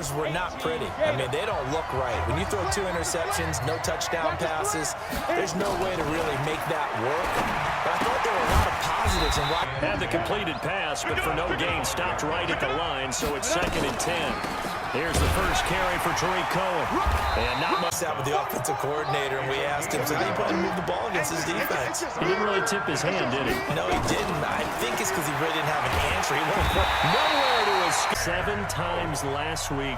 numbers were not pretty. I mean, they don't look right. When you throw 2 interceptions, no touchdown passes, there's no way to really make that work. But I thought there were a lot of positives in what had the completed pass, but for no gain, stopped right at the line, so it's 2nd and 10. Here's the first carry for Tariq Cohen. And not much out with the offensive coordinator, and we asked him, so how do you plan to move the ball against his defense? He didn't really tip his hand, did he? No, he didn't. I think it's because he really didn't have an answer. He went nowhere to his 7 times last week.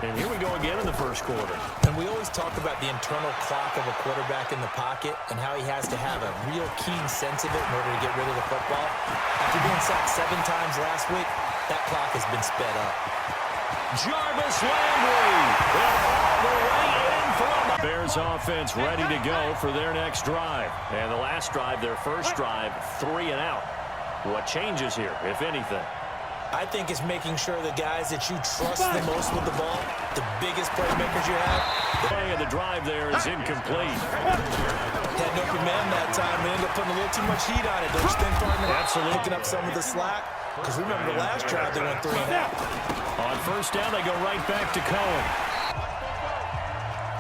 And here we go again in the first quarter. And we always talk about the internal clock of a quarterback in the pocket and how he has to have a real keen sense of it in order to get rid of the football. After being sacked 7 times last week, that clock has been sped up. Jarvis Landry all the way in from Bears offense ready to go for their next drive. And the last drive, their first drive, 3 and out. What changes here, if anything? I think it's making sure the guys that you trust the most with the ball, the biggest playmakers you have. The play of the drive there is incomplete. Had no command that time and ended up putting a little too much heat on it. Don't you think, partner? Absolutely. Picking up some of the slack. Because remember the last drive, they went 3 and out. On first down, they go right back to Cohen.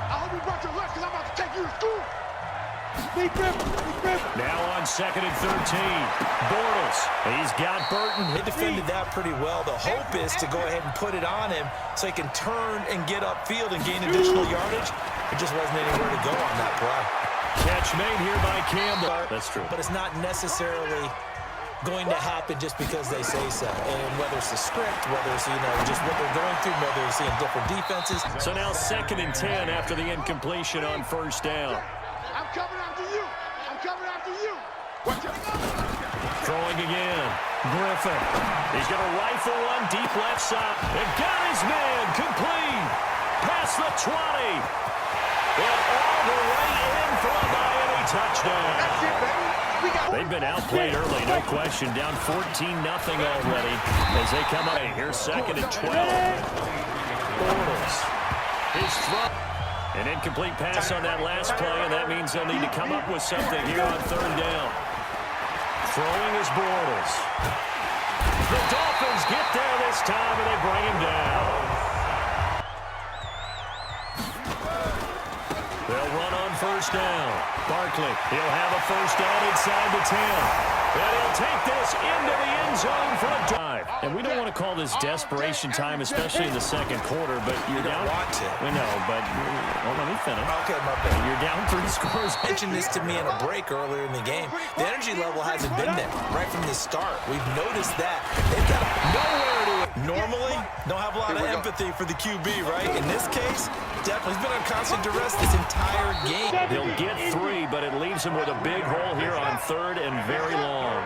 I hope you brought your lunch because I'm about to take you to school. Now on 2nd and 13. Bortles. He's got Burton. They defended that pretty well. The hope is to go ahead and put it on him so he can turn and get upfield and gain additional yardage. There just wasn't anywhere to go on that play. Catch made here by Campbell. That's true. But it's not necessarily going to happen just because they say so. And whether it's the script, whether it's, just what they're going through, whether they're seeing different defenses. So now 2nd and 10 after the incompletion on first down. I'm coming after you. I'm coming after you. Watch out. Throwing again. Griffin. He's going to rifle one deep left side. And got his man complete. Past the 20. And all the way in for a Miami touchdown. That's it, baby. They've been outplayed early, no question. Down 14-0 already as they come up. Here's 2nd and 12. Bortles. His throw. An incomplete pass on that last play, and that means they'll need to come up with something here on 3rd down. Throwing is Bortles. The Dolphins get there this time, and they bring him down. They'll run on first down. Barkley, he'll have a first down inside the 10. And he'll take this into the end zone for a drive. And we don't want to call this desperation time, especially in the 2nd quarter, but you're down. Want to. We know, but let me finish. Okay, my bad. You're down 3 scores. Mentioned this to me in a break earlier in the game. The energy level hasn't been there right from the start. We've noticed that. They've got nowhere to it. Normally, don't have a lot of empathy for the QB, right? In this case, definitely. He's been on constant duress this entire game. He'll get 3, but it leaves him with a big hole here on 3rd and very long.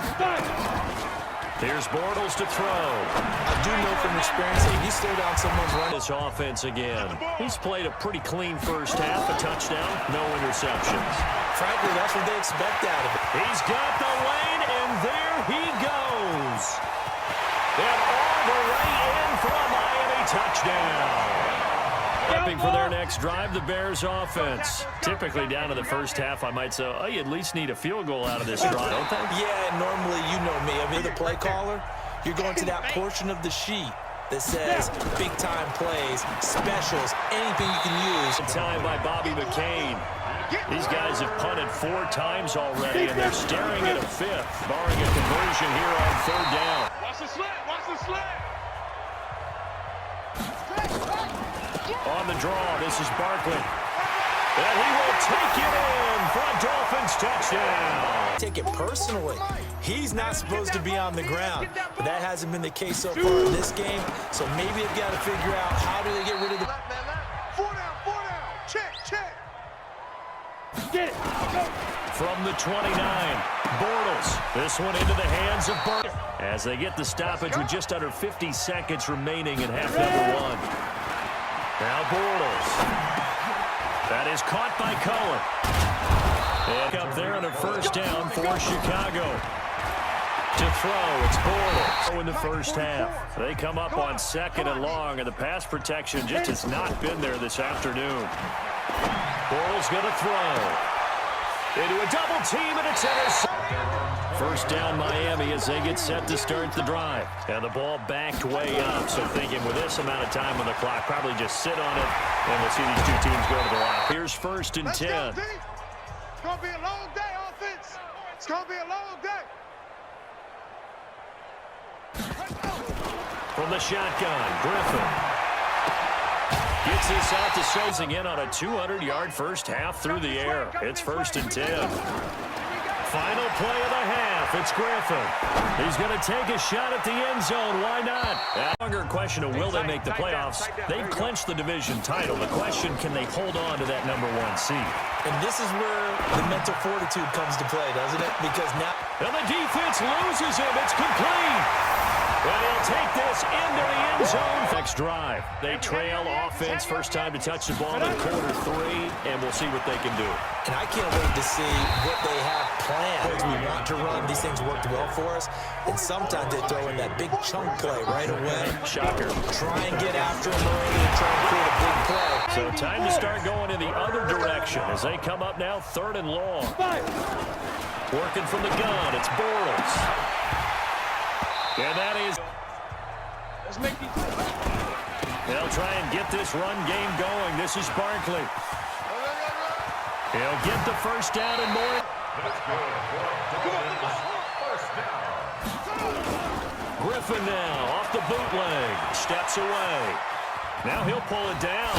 Here's Bortles to throw. I do know from experience that you slow down someone's run. This offense again. He's played a pretty clean first half, a touchdown, no interceptions. Frankly, that's what they expect out of it. He's got the lane, and there he goes. And all the way in for a Miami touchdown. Prepping for their next drive, the Bears offense. Typically down to the first half, I might say, oh, you at least need a field goal out of this drive, don't they? Yeah, normally you know me. I mean, the play caller, you're going to that portion of the sheet that says big-time plays, specials, anything you can use. Time by Bobby McCain. These guys have punted 4 times already, and they're staring at a 5th, barring a conversion here on 3rd down. Watch the slant. Watch the slant. On the draw, this is Barkley. And he will take it in for a Dolphins touchdown. Take it personally. He's not supposed to be on the ground, but that hasn't been the case so far in this game. So maybe they've got to figure out how do they get rid of the... 4 down, 4 down. Check. Get it. Go. From the 29, Bortles. This one into the hands of Burton. As they get the stoppage with just under 50 seconds remaining in half number 1. Now Bortles. That is caught by Cohen. And up there on a first down for Chicago. To throw, it's Bortles in the first half. They come up on 2nd and long, and the pass protection just has not been there this afternoon. Bortles going to throw. Into a double team, and it's intercepted. First down Miami as they get set to start the drive. And the ball backed way up, so thinking with this amount of time on the clock, probably just sit on it, and we'll see these two teams go to the line. Here's 1st and 10. It's going to be a long day, offense. It's going to be a long day. From the shotgun, Griffin. Gets this out to Sozing in on a 200-yard first half through the air. It's 1st and 10. Final play of the half. It's Griffin. He's going to take a shot at the end zone. Why not? That longer question of will they make the playoffs. They've clinched the division title. The question, can they hold on to that #1 seed? And this is where the mental fortitude comes to play, doesn't it? Because now... And the defense loses him. It's complete. And he'll take this into the end zone. Next drive. They trail offense. First time to touch the ball in quarter 3, and we'll see what they can do. And I can't wait to see what they have planned. We want to run. These things worked well for us. And sometimes they throw in that big chunk play right away. Shocker. Try and get after him early and try and create a big play. So time to start going in the other direction as they come up now 3rd and long. Working from the gun. It's Bortles. And that is... Let's make these. They'll try and get this run game going. This is Barkley. He'll get the first down and more. Griffin now off the bootleg. Steps away. Now he'll pull it down.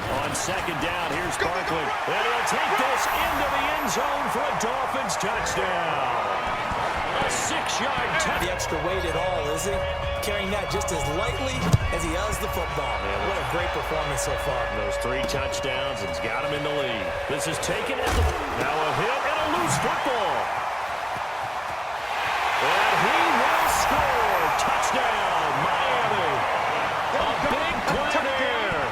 On 2nd down, here's Barkley. And he'll take this into the end zone for a Dolphins touchdown. A 6-yard touchdown. The extra weight at all, is he? Carrying that just as lightly as he does the football. What a great performance so far. Those 3 touchdowns, it's got him in the lead. This is taken at the... Now a hit and a loose football. And he will score. Touchdown, Miami. A big play there.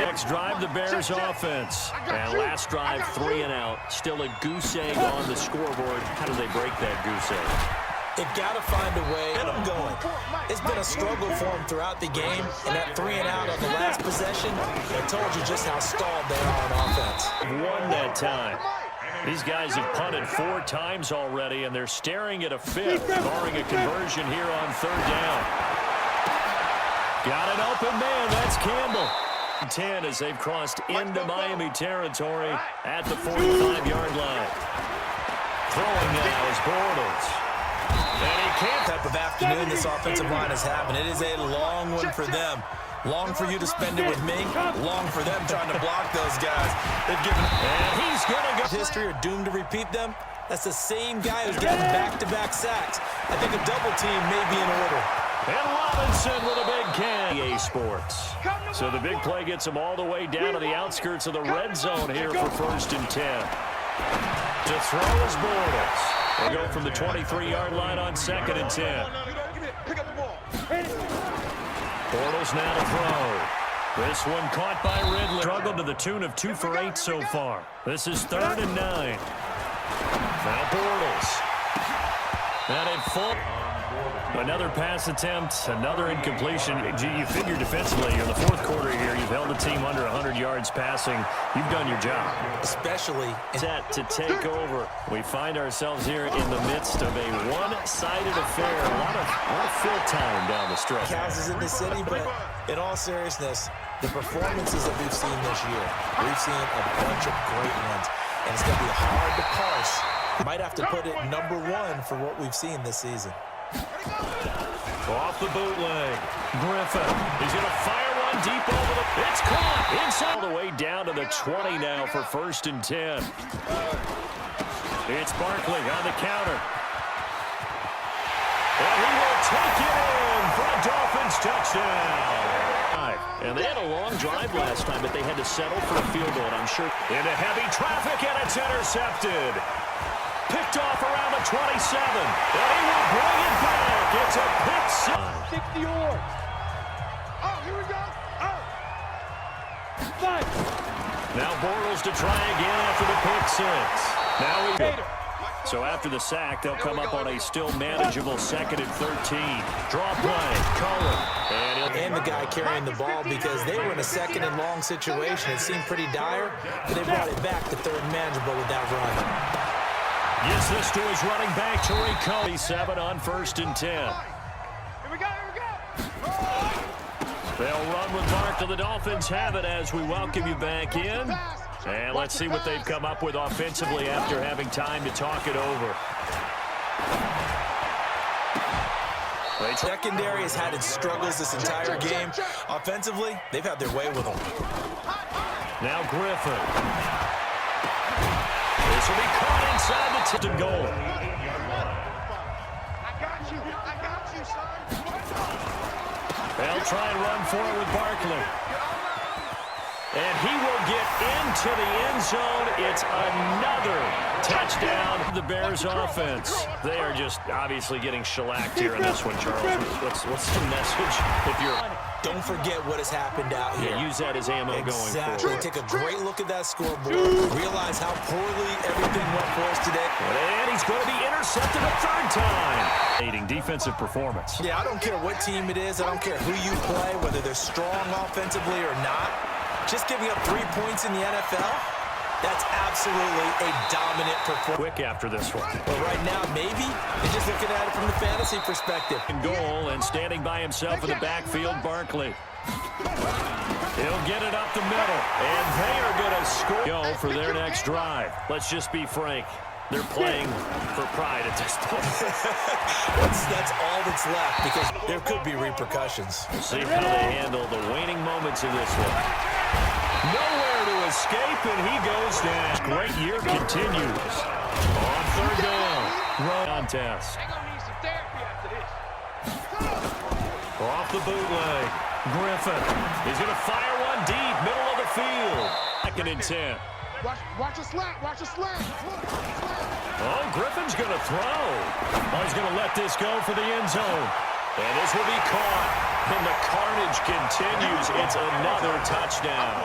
Next drive, the Bears offense. And last drive, 3 and out. Still a goose egg on the scoreboard. How do they break that goose egg? They've got to find a way to get them going. It's been a struggle for them throughout the game, and that 3 and out on the last possession, I told you just how stalled they are on offense. Won that time. These guys have punted 4 times already, and they're staring at a 5th, barring a conversion here on 3rd down. Got an open man. That's Campbell. 10 as they've crossed into Miami territory at the 45-yard line. Throwing now is Bortles. And he can't. Type of afternoon this offensive line is having. It is a long one for them. Long for you to spend it with me. Long for them trying to block those guys. They've given. And he's going to go. History are doomed to repeat them. That's the same guy who's getting back-to-back sacks. I think a double team may be in order. And Robinson with a big can. EA Sports. So the big play gets him all the way down to the outskirts of the red zone here for 1st and 10. To throw is Bortles. They go from the 23-yard line on 2nd and 10. Bortles now to throw. This one caught by Ridley. Struggled to the tune of 2 for 8 so far. This is 3rd and 9. Now Bortles. And in full. Another pass attempt, another incompletion. You figure defensively in the 4th quarter here, you've held the team under 100 yards passing. You've done your job. Especially set to take over. We find ourselves here in the midst of a one-sided affair. A lot of fill time down the stretch. Houses in the city, but in all seriousness, the performances that we've seen this year, we've seen a bunch of great ones, and it's going to be hard to parse. Might have to put it #1 for what we've seen this season. Off the bootleg. Griffin. He's going to fire one deep over the... It's caught. Inside all the way down to the 20 now for 1st and 10. It's Barkley on the counter. And he will take it in for a Dolphins touchdown. And they had a long drive last time, but they had to settle for a field goal, and I'm sure. Into heavy traffic, and it's intercepted. Picked off around the 27. And he will bring it back. It's a pick six. 60 yards. Oh, here we go. Oh. 5. Now Bortles to try again after the pick 6. Now he... So after the sack, they'll come up on a still manageable 2nd and 13. Draw play, Cohen. And the guy carrying the ball because they were in a 2nd and long situation. It seemed pretty dire, but they brought it back to 3rd and manageable with that run. Gives this to his running back, Tariq Cohen. 7 on 1st and 10. Here we go, here we go. They'll run with Mark, to the Dolphins have it as we welcome you back in. And let's see what they've come up with offensively after having time to talk it over. Secondary has had its struggles this entire game. Offensively, they've had their way with them. Now Griffin. This will be caught inside the tipped goal. I got you, son. They'll try and run for it with Barkley. And he will get into the end zone. It's another touchdown for the Bears offense. They are just obviously getting shellacked here in this one, Charles. What's the message if you're... Don't forget what has happened out here. Yeah, use that as ammo going forward. Take a great look at that scoreboard. Realize how poorly everything went for us today. And he's going to be intercepted a 3rd time. Aiding defensive performance. Yeah, I don't care what team it is. I don't care who you play, whether they're strong offensively or not. Just giving up 3 points in the NFL, that's absolutely a dominant performance. Quick after this one. But right now, maybe they're just looking at it from the fantasy perspective. In goal and standing by himself in the backfield, Barkley. He'll get it up the middle, and they are going to score. Go for their next drive. Let's just be frank. They're playing for pride at this point. That's all that's left because there could be repercussions. We'll see how they handle the waning moments of this one. Nowhere to escape, and he goes down. Great year continues. On 3rd down. Run contest. They're gonna need some therapy after this. Off the bootleg. Griffin. He's going to fire one deep, middle of the field. 2nd and 10. Watch a slant, watch a slant. Oh, Griffin's going to throw. Oh, he's going to let this go for the end zone. And this will be caught. And the carnage continues. It's another touchdown.